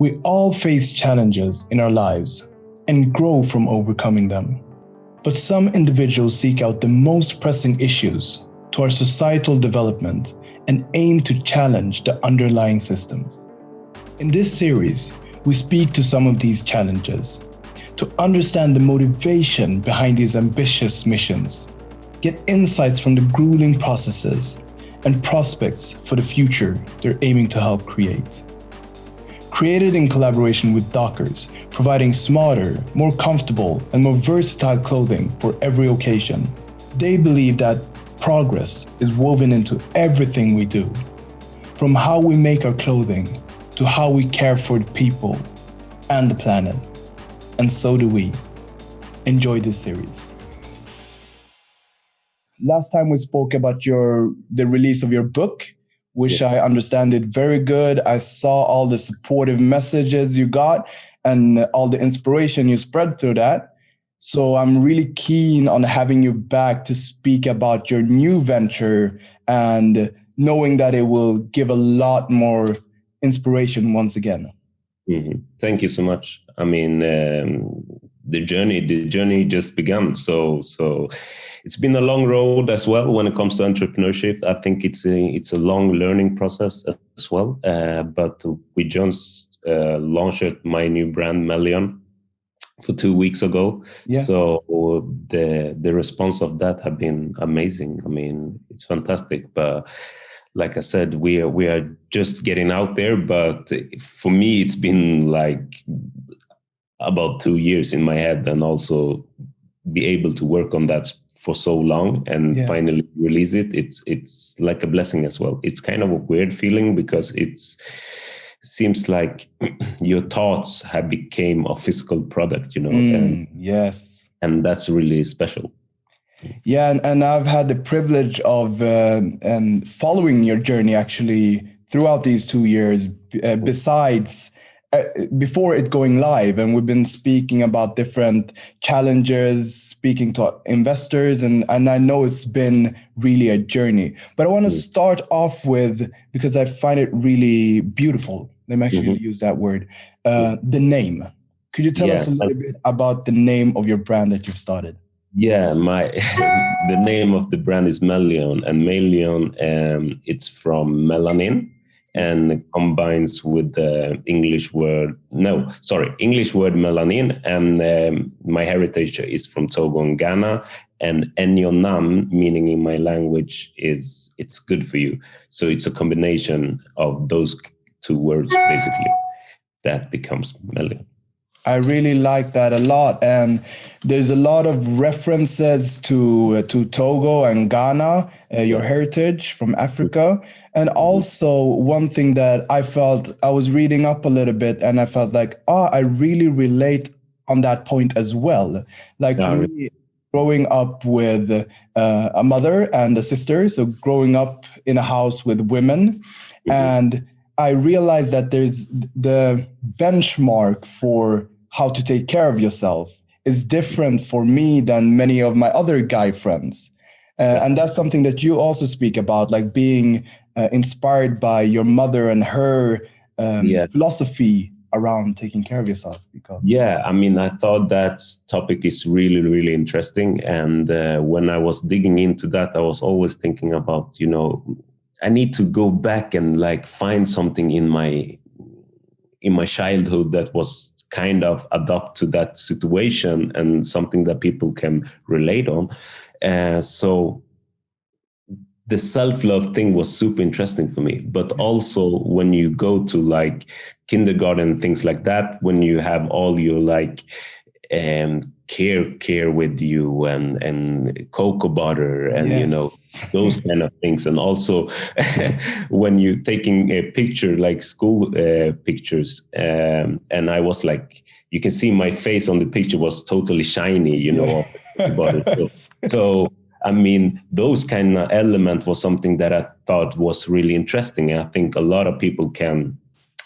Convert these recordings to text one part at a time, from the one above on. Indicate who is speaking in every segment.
Speaker 1: We all face challenges in our lives and grow from overcoming them. But some individuals seek out the most pressing issues to our societal development and aim to challenge the underlying systems. In this series, we speak to some of these challenges to understand the motivation behind these ambitious missions, get insights from the grueling processes and prospects for the future they're aiming to help create. Created in collaboration with Dockers, providing smarter, more comfortable, and more versatile clothing for every occasion, they believe that progress is woven into everything we do, from how we make our clothing to how we care for the people and the planet. And so do we. Enjoy this series. Last time we spoke about the release of your book, which yes. I understand it very good. I saw all the supportive messages you got and all the inspiration you spread through that. So I'm really keen on having you back to speak about your new venture and knowing that it will give a lot more inspiration once again.
Speaker 2: Mm-hmm. Thank you so much. I mean, the journey just began. So it's been a long road as well when it comes to entrepreneurship. I think it's a long learning process as well. But we just launched my new brand Melyon for 2 weeks ago. Yeah. So the response of that have been amazing. I mean, it's fantastic. But like I said, we are just getting out there. But for me, it's been like about 2 years in my head, and also be able to work on that for so long and finally release it. It's like a blessing as well. It's kind of a weird feeling because it seems like your thoughts have become a physical product, you know.
Speaker 1: Yes.
Speaker 2: And that's really special.
Speaker 1: Yeah, and I've had the privilege of following your journey actually throughout these 2 years, besides before it going live. And we've been speaking about different challenges, speaking to investors, and I know it's been really a journey. But I want to start off with, because I find it really beautiful, let me actually use that word, the name. Could you tell us a little bit about the name of your brand that you've started?
Speaker 2: Yeah, the name of the brand is Melyon, and Melyon, it's from melanin, and it combines with the English word melanin, and my heritage is from Togo and Ghana, and Enyonam, meaning in my language, is it's good for you. So it's a combination of those two words, basically, that becomes Melyon.
Speaker 1: I really like that a lot. And there's a lot of references to Togo and Ghana, your heritage from Africa. And also one thing that I felt, I was reading up a little bit and I felt like, I really relate on that point as well. Like for me, growing up with a mother and a sister, so growing up in a house with women, and I realized that there's the benchmark for how to take care of yourself is different for me than many of my other guy friends. And that's something that you also speak about, like being inspired by your mother and her philosophy around taking care of yourself.
Speaker 2: Yeah, I mean, I thought that topic is really, really interesting. And when I was digging into that, I was always thinking about, I need to go back and like find something in my childhood that was kind of adapt to that situation and something that people can relate on. So the self-love thing was super interesting for me. But also when you go to like kindergarten, things like that, when you have all your like care with you and cocoa butter and those kind of things, and also when you're taking a picture like school pictures, and I was like, you can see my face on the picture was totally shiny, so I mean, those kind of element was something that I thought was really interesting. I think a lot of people can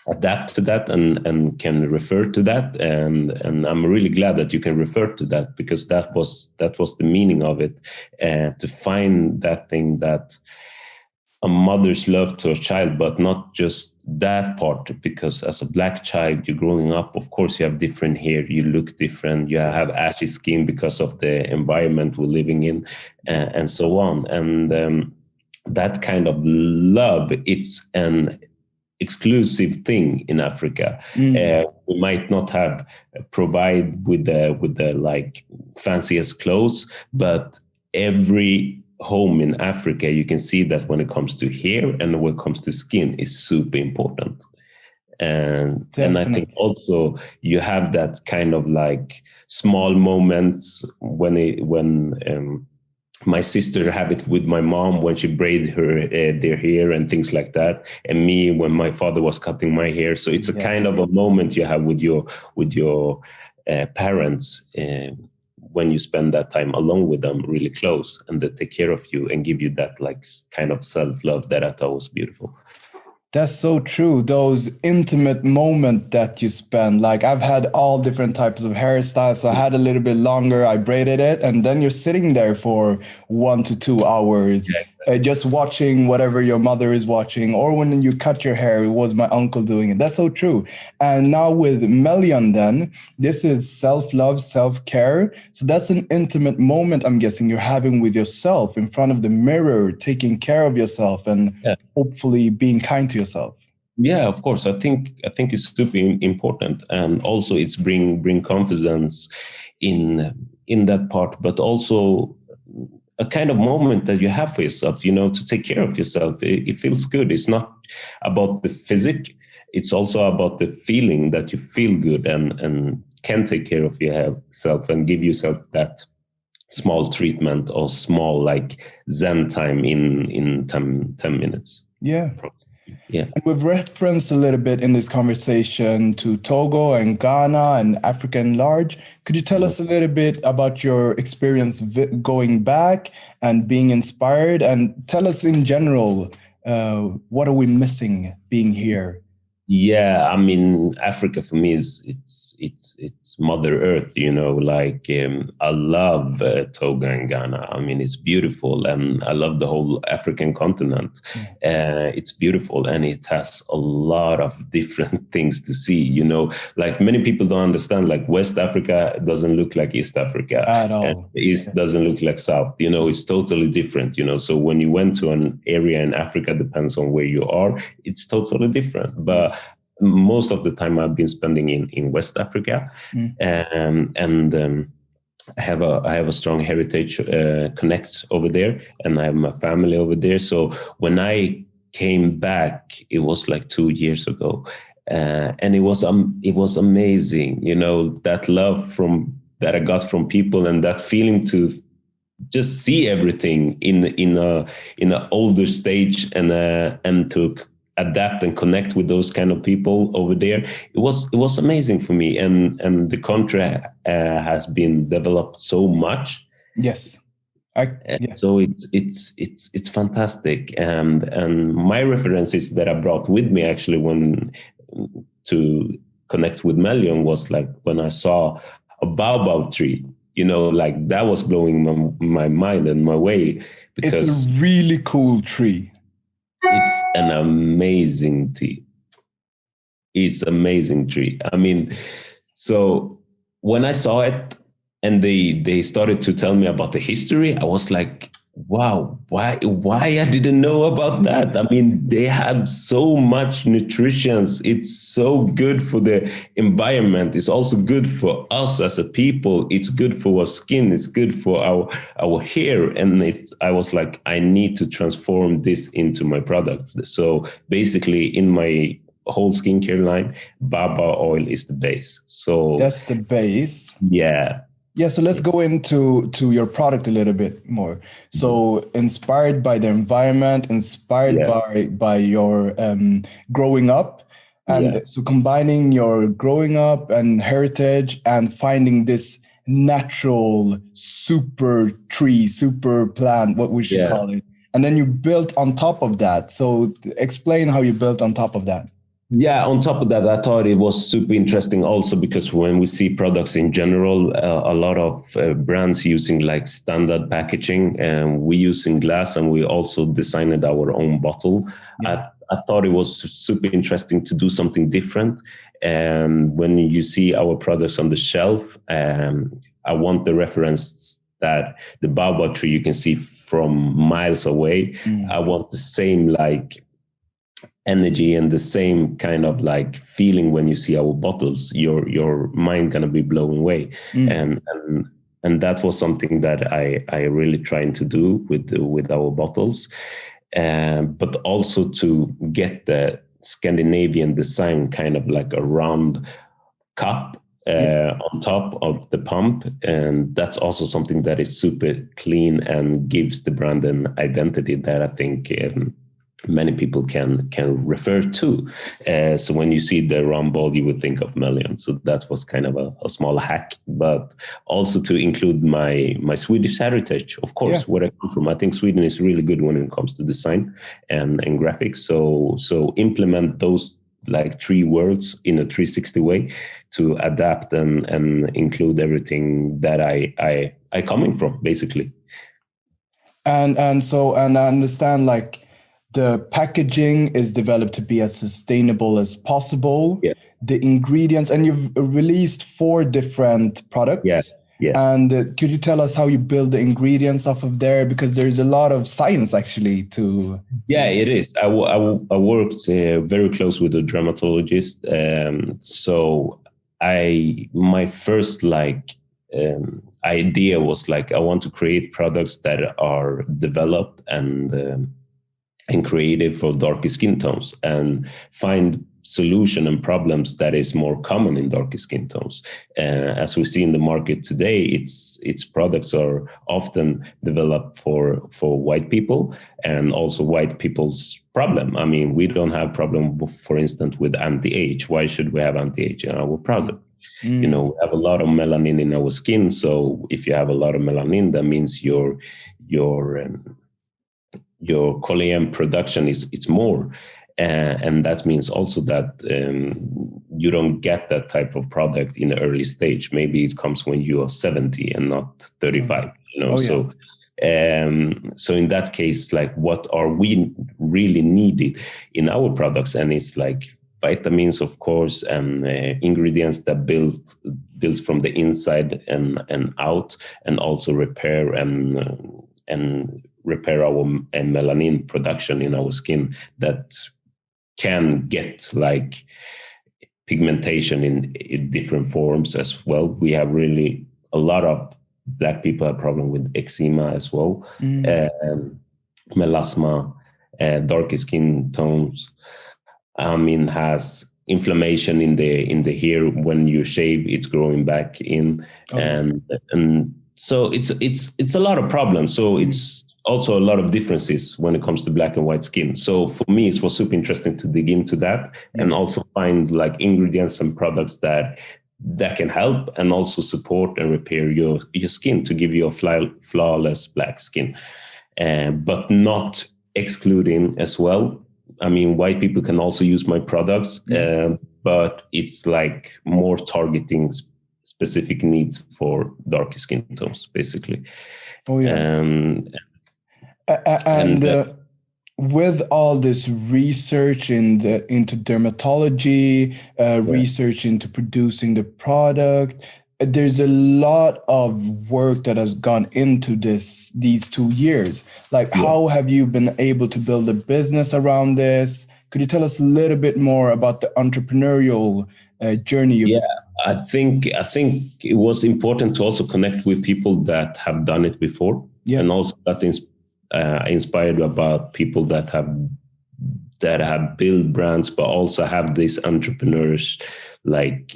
Speaker 2: adapt to that and can refer to that, and I'm really glad that you can refer to that, because that was the meaning of it, to find that thing that a mother's love to a child, but not just that part, because as a black child, you're growing up, of course, you have different hair, you look different, you have ashy skin because of the environment we're living in, and so on. And that kind of love, it's an exclusive thing in Africa. We might not have provide with the like fanciest clothes, but every home in Africa, you can see that when it comes to hair and when it comes to skin is super important. And I think also you have that kind of like small moments when my sister have it with my mom when she braid her their hair and things like that, and me when my father was cutting my hair. So it's a kind of a moment you have with your parents when you spend that time along with them, really close, and they take care of you and give you that like kind of self-love that I thought was beautiful.
Speaker 1: That's so true. Those intimate moments that you spend. Like I've had all different types of hairstyles. So I had a little bit longer, I braided it, and then you're sitting there for 1 to 2 hours, just watching whatever your mother is watching, or when you cut your hair, it was my uncle doing it. That's so true. And now with Melyon, then this is self-love, self-care. So that's an intimate moment, I'm guessing, you're having with yourself in front of the mirror, taking care of yourself and hopefully being kind to yourself.
Speaker 2: Yeah, of course. I think it's super important, and also it's bring confidence in that part, but also a kind of moment that you have for yourself. To take care of yourself. It feels good. It's not about the physique. It's also about the feeling that you feel good and can take care of yourself and give yourself that small treatment or small like Zen time in 10 minutes.
Speaker 1: Yeah.
Speaker 2: Yeah.
Speaker 1: And we've referenced a little bit in this conversation to Togo and Ghana and Africa at large. Could you tell us a little bit about your experience going back and being inspired, and tell us in general, what are we missing being here?
Speaker 2: Yeah, I mean, Africa for me is it's Mother Earth. Like I love Togo and Ghana. I mean, it's beautiful, and I love the whole African continent. It's beautiful, and it has a lot of different things to see. Like many people don't understand. Like West Africa doesn't look like East Africa
Speaker 1: at all,
Speaker 2: and East doesn't look like South. It's totally different. So when you went to an area in Africa, depends on where you are, it's totally different. But most of the time I've been spending in West Africa, and I have a strong heritage connect over there, and I have my family over there. So when I came back, it was like 2 years ago, and it was amazing. That love that I got from people, and that feeling to just see everything in a older stage, and to adapt and connect with those kind of people over there. It was amazing for me, and the country has been developed so much.
Speaker 1: Yes.
Speaker 2: So it's fantastic, and my references that I brought with me actually when to connect with Melyon was like when I saw a baobab tree. Like that was blowing my mind and my way, because
Speaker 1: it's a really cool tree.
Speaker 2: It's an amazing tree. It's amazing tree. I mean, so when I saw it and they started to tell me about the history, I was like, wow, why I didn't know about that? I mean, they have so much nutrition. It's so good for the environment. It's also good for us as a people. It's good for our skin. It's good for our hair. And I was like, I need to transform this into my product. So basically in my whole skincare line, Baba oil is the base. So
Speaker 1: that's the base.
Speaker 2: Yeah,
Speaker 1: so let's go into your product a little bit more. So inspired by the environment, inspired by your growing up. And so combining your growing up and heritage and finding this natural super tree, super plant, what we should call it. And then you built on top of that. So explain how you built on top of that.
Speaker 2: Yeah, on top of that, I thought it was super interesting also because when we see products in general, a lot of brands using like standard packaging, and we using glass, and we also designed our own bottle.
Speaker 1: Yeah.
Speaker 2: I thought it was super interesting to do something different. And when you see our products on the shelf, I want the reference that the baobab tree you can see from miles away. I want the same like energy and the same kind of like feeling when you see our bottles. Your mind gonna be blown away, and that was something that I really trying to do with our bottles, but also to get the Scandinavian design, kind of like a round cup on top of the pump, and that's also something that is super clean and gives the brand an identity that I think many people can refer to. So when you see the round ball, you would think of Melyon. So that was kind of a small hack, but also to include my Swedish heritage, of course, where I come from. I think Sweden is really good when it comes to design and graphics. So implement those like 3 words in a 360 way to adapt and include everything that I coming from, basically.
Speaker 1: And I understand like the packaging is developed to be as sustainable as possible.
Speaker 2: Yeah.
Speaker 1: The ingredients, and you've released 4 different products.
Speaker 2: Yeah. Yeah.
Speaker 1: And could you tell us how you build the ingredients off of there? Because there's a lot of science actually to.
Speaker 2: Yeah, it is. I worked very close with a dermatologist. So my first idea was like, I want to create products that are developed and created for darker skin tones, and find solution and problems that is more common in darker skin tones. As we see in the market today, its products are often developed for white people, and also white people's problem. I mean, we don't have problem, for instance, with anti-age. Why should we have anti-age in our product? You know, we have a lot of melanin in our skin. So if you have a lot of melanin, that means your collagen production is more. And that means also that you don't get that type of product in the early stage. Maybe it comes when you are 70 and not 35, you know. So in that case, like, what are we really needed in our products? And it's like vitamins, of course, and ingredients that builds from the inside and out, and also repair and repair our melanin production in our skin that can get like pigmentation in different forms as well. We have really a lot of Black people have problem with eczema as well, melasma, darker skin tones. I mean, has inflammation in the hair. When you shave, it's growing back in, and so it's a lot of problems. So it's also a lot of differences when it comes to black and white skin. So for me, it was super interesting to dig into that and also find like ingredients and products that can help and also support and repair your skin to give you a flawless black skin, but not excluding as well. I mean, white people can also use my products, but it's like more targeting specific needs for darker skin tones, basically.
Speaker 1: With all this research into dermatology, research into producing the product, there's a lot of work that has gone into these 2 years. Like, how have you been able to build a business around this? Could you tell us a little bit more about the entrepreneurial journey?
Speaker 2: I think it was important to also connect with people that have done it before, and also that inspired about people that have built brands, but also have these entrepreneurs like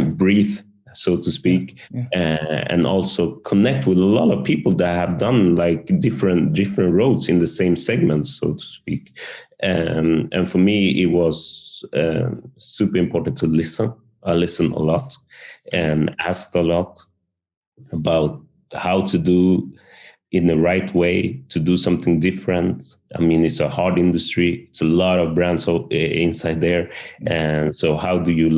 Speaker 2: breathe, so to speak, and also connect with a lot of people that have done like different roads in the same segment, so to speak. And for me, it was super important to listen. I listened a lot and asked a lot about how to do in the right way to do something different. I mean, it's a hard industry. It's a lot of brands inside there. And so how do you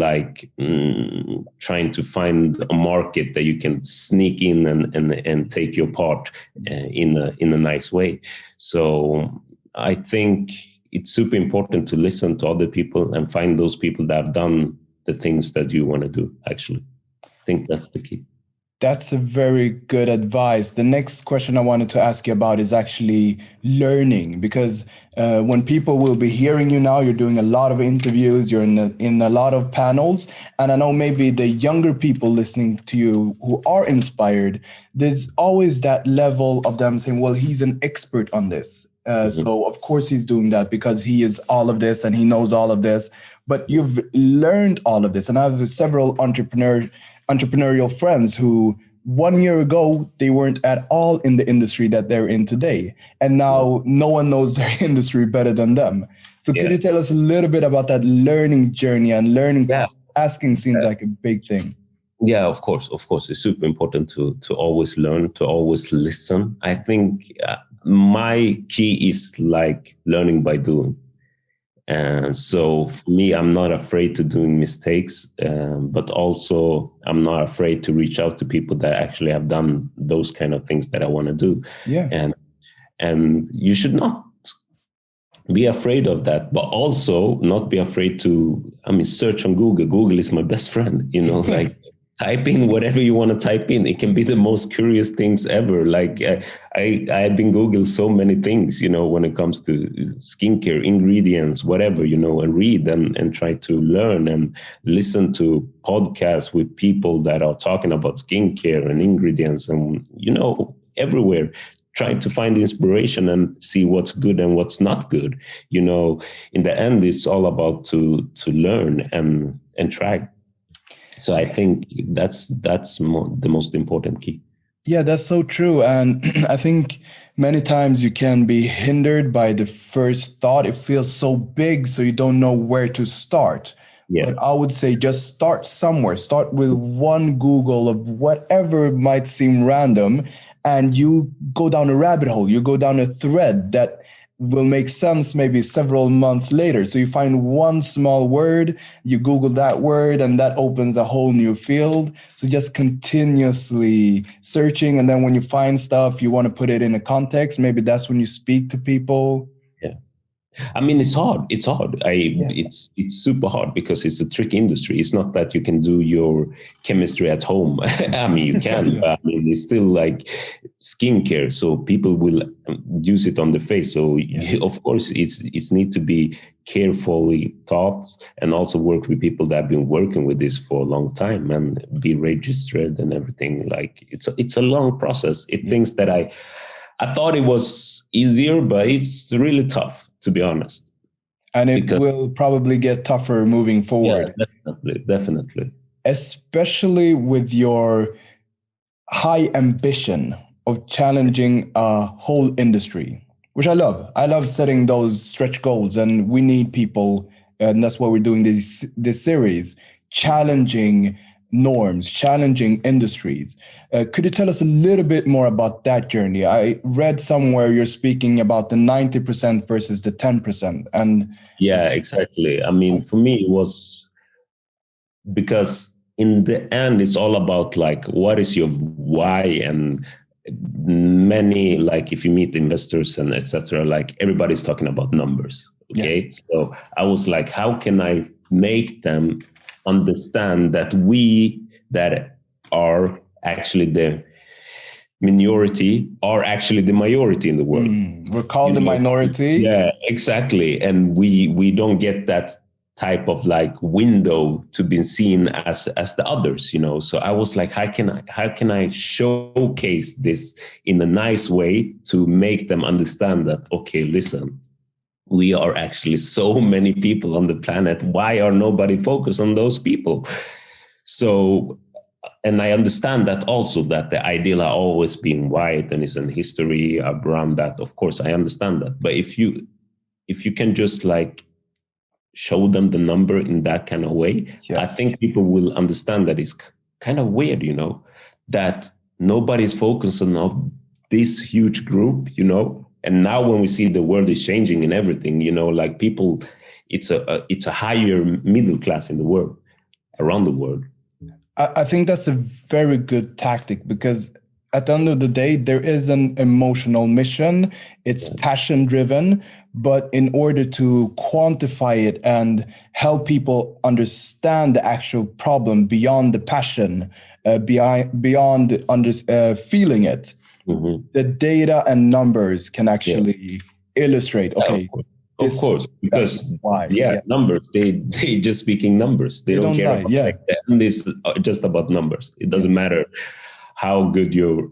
Speaker 2: trying to find a market that you can sneak in and take your part in a nice way? So I think it's super important to listen to other people and find those people that have done the things that you want to do, actually. I think that's the key.
Speaker 1: That's a very good advice. The next question I wanted to ask you about is actually learning, because when people will be hearing you now, you're doing a lot of interviews, you're in a lot of panels, and I know maybe the younger people listening to you who are inspired, there's always that level of them saying, well, he's an expert on this. So of course he's doing that because he is all of this and he knows all of this, but you've learned all of this. And I have several entrepreneurial friends who 1 year ago, they weren't at all in the industry that they're in today. And now no one knows their industry better than them. So could you tell us a little bit about that learning journey and learning? Asking seems like a big thing.
Speaker 2: Yeah, of course. It's super important to always learn, to always listen. I think my key is like learning by doing. And so for me, I'm not afraid to doing mistakes, but also I'm not afraid to reach out to people that actually have done those kind of things that I want to do.
Speaker 1: Yeah.
Speaker 2: And you should not be afraid of that, but also not be afraid to, search on Google. Google is my best friend, like type in whatever you want to type in. It can be the most curious things ever. Like I've been Googled so many things, when it comes to skincare, ingredients, whatever, and read and try to learn and listen to podcasts with people that are talking about skincare and ingredients and, everywhere. Trying to find inspiration and see what's good and what's not good. In the end, it's all about to learn and try. So I think that's the most important key.
Speaker 1: Yeah, that's so true. And I think many times you can be hindered by the first thought. It feels so big, so you don't know where to start. Yeah. But I would say just start somewhere. Start with one Google of whatever might seem random, and you go down a rabbit hole. You go down a thread that will make sense maybe several months later. So you find one small word, you Google that word, and that opens a whole new field. So just continuously searching. And then when you find stuff, you want to put it in a context. Maybe that's when you speak to people.
Speaker 2: Yeah. It's hard. It's super hard because it's a tricky industry. It's not that you can do your chemistry at home. You can, but it's still like skincare. So people will use it on the face. So of course it's need to be carefully thought and also work with people that have been working with this for a long time and be registered and everything. Like it's a long process. It things that I thought it was easier, but it's really tough, to be honest.
Speaker 1: And it will probably get tougher moving forward.
Speaker 2: Yeah, definitely.
Speaker 1: Especially with your high ambition of challenging a whole industry, which I love. I love setting those stretch goals, and we need people, and that's why we're doing this series, challenging norms, challenging industries. Could you tell us a little bit more about that journey? I read somewhere you're speaking about the 90% versus the 10%. And
Speaker 2: yeah, exactly. For me, it was because in the end, it's all about like, what is your why? And many, like if you meet investors and etc., like everybody's talking about numbers. Okay. Yeah. So I was like, how can I make them understand that we that are actually the minority are actually the majority in the world.
Speaker 1: We're called the minority.
Speaker 2: Yeah, exactly. And we don't get that type of like window to be seen as the others, So I was like, how can I showcase this in a nice way to make them understand that, okay, listen, we are actually so many people on the planet. Why are nobody focused on those people? So, and I understand that also that the ideal are always being white and is in history around that. Of course, I understand that. But if you can just like show them the number in that kind of way, yes. I think people will understand that it's kind of weird, that nobody's focused on this huge group, and now when we see the world is changing and everything, like people, it's a higher middle class in the world, around the world.
Speaker 1: I think that's a very good tactic, because at the end of the day, there is an emotional mission. It's passion driven, but in order to quantify it and help people understand the actual problem beyond the passion, beyond feeling it, the data and numbers can actually illustrate. Okay,
Speaker 2: of course, because
Speaker 1: why?
Speaker 2: Numbers. They just speaking numbers. They don't care about the end is just about numbers. It doesn't matter how good your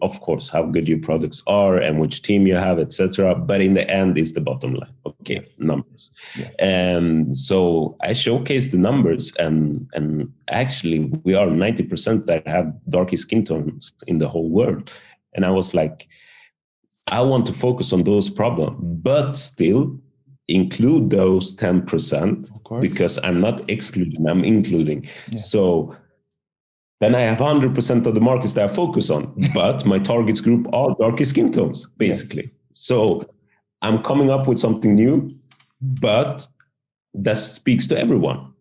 Speaker 2: products are and which team you have, etc. But in the end, is the bottom line. Okay, numbers.
Speaker 1: Yes.
Speaker 2: And so I showcase the numbers, and actually we are 90% that have darkest skin tones in the whole world. And I was like, I want to focus on those problems, but still include those 10%, because I'm not excluding, I'm including. Yeah. So then I have 100% of the markets that I focus on, but my targets group are darker skin tones, basically. Yes. So I'm coming up with something new, but that speaks to everyone,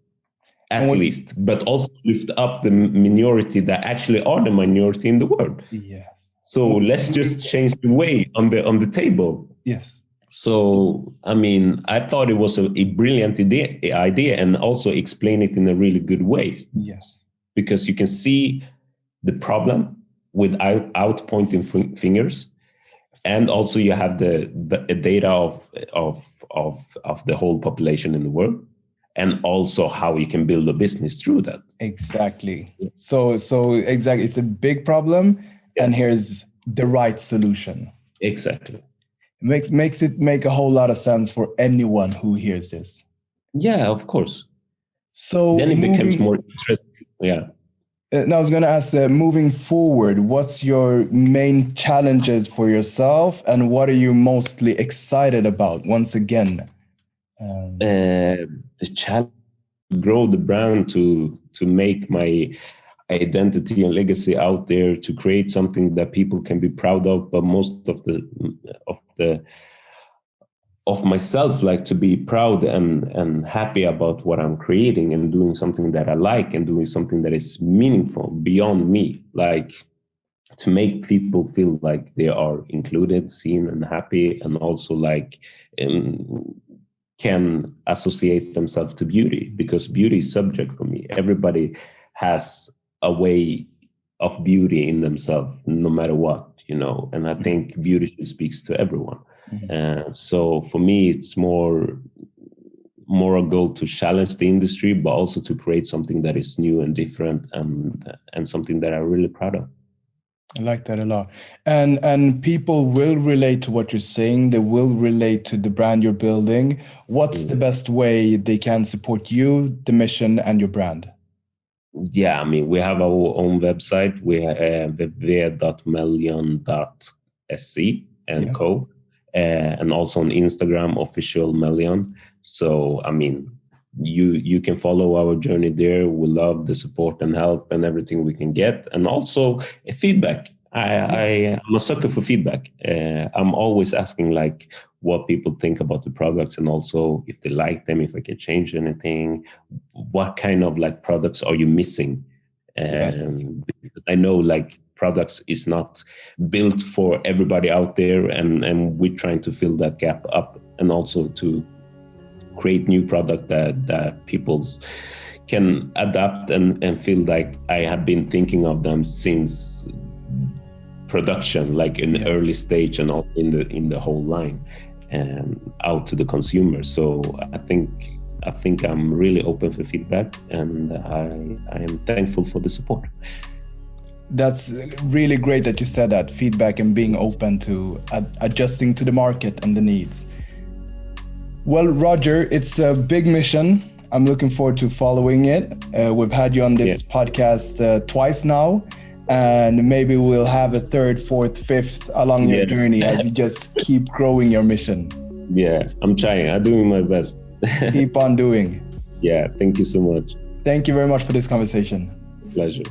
Speaker 2: at least, but also lift up the minority that actually are the minority in the world.
Speaker 1: Yes.
Speaker 2: So let's just change the way on the table.
Speaker 1: Yes.
Speaker 2: So, I mean, I thought it was a brilliant idea, and also explain it in a really good way.
Speaker 1: Yes.
Speaker 2: Because you can see the problem without pointing fingers, and also you have the data of the whole population in the world, and also how you can build a business through that.
Speaker 1: Exactly. So exactly, it's a big problem, and here's the right solution.
Speaker 2: Exactly.
Speaker 1: Makes it make a whole lot of sense for anyone who hears this.
Speaker 2: Yeah, of course.
Speaker 1: So
Speaker 2: then it becomes more interesting. Yeah.
Speaker 1: Now I was going to ask, moving forward, what's your main challenges for yourself, and what are you mostly excited about? Once again,
Speaker 2: the challenge to grow the brand, to make my identity and legacy out there, to create something that people can be proud of, but most of myself, like to be proud and happy about what I'm creating, and doing something that I like, and doing something that is meaningful beyond me, like to make people feel like they are included, seen, and happy, and also like can associate themselves to beauty, because beauty is subject for me. Everybody has a way of beauty in themselves, no matter what, and I think beauty speaks to everyone. So for me, it's more a goal to challenge the industry, but also to create something that is new and different, and something that I'm really proud of.
Speaker 1: I like that a lot. And people will relate to what you're saying. They will relate to the brand you're building. What's the best way they can support you, the mission, and your brand?
Speaker 2: Yeah, I mean, we have our own website. We have www.melyon.sc and co. And also on Instagram, official Melyon. So, I mean, you can follow our journey there. We love the support and help and everything we can get. And also feedback. I'm a sucker for feedback. I'm always asking like what people think about the products, and also if they like them, if I can change anything, what kind of like products are you missing? Because I know like products is not built for everybody out there, and we're trying to fill that gap up, and also to create new product that people can adapt and feel like I have been thinking of them since production, like in the early stage, and all in the whole line, and out to the consumer. So I think I'm really open for feedback, and I am thankful for the support.
Speaker 1: That's really great that you said that, feedback and being open to adjusting to the market and the needs. Well, Roger, it's a big mission. I'm looking forward to following it. We've had you on this podcast twice now, and maybe we'll have a third, fourth, fifth along your journey as you just keep growing your mission.
Speaker 2: Yeah, I'm trying. I'm doing my best.
Speaker 1: Keep on doing.
Speaker 2: Yeah, thank you so much.
Speaker 1: Thank you very much for this conversation.
Speaker 2: Pleasure.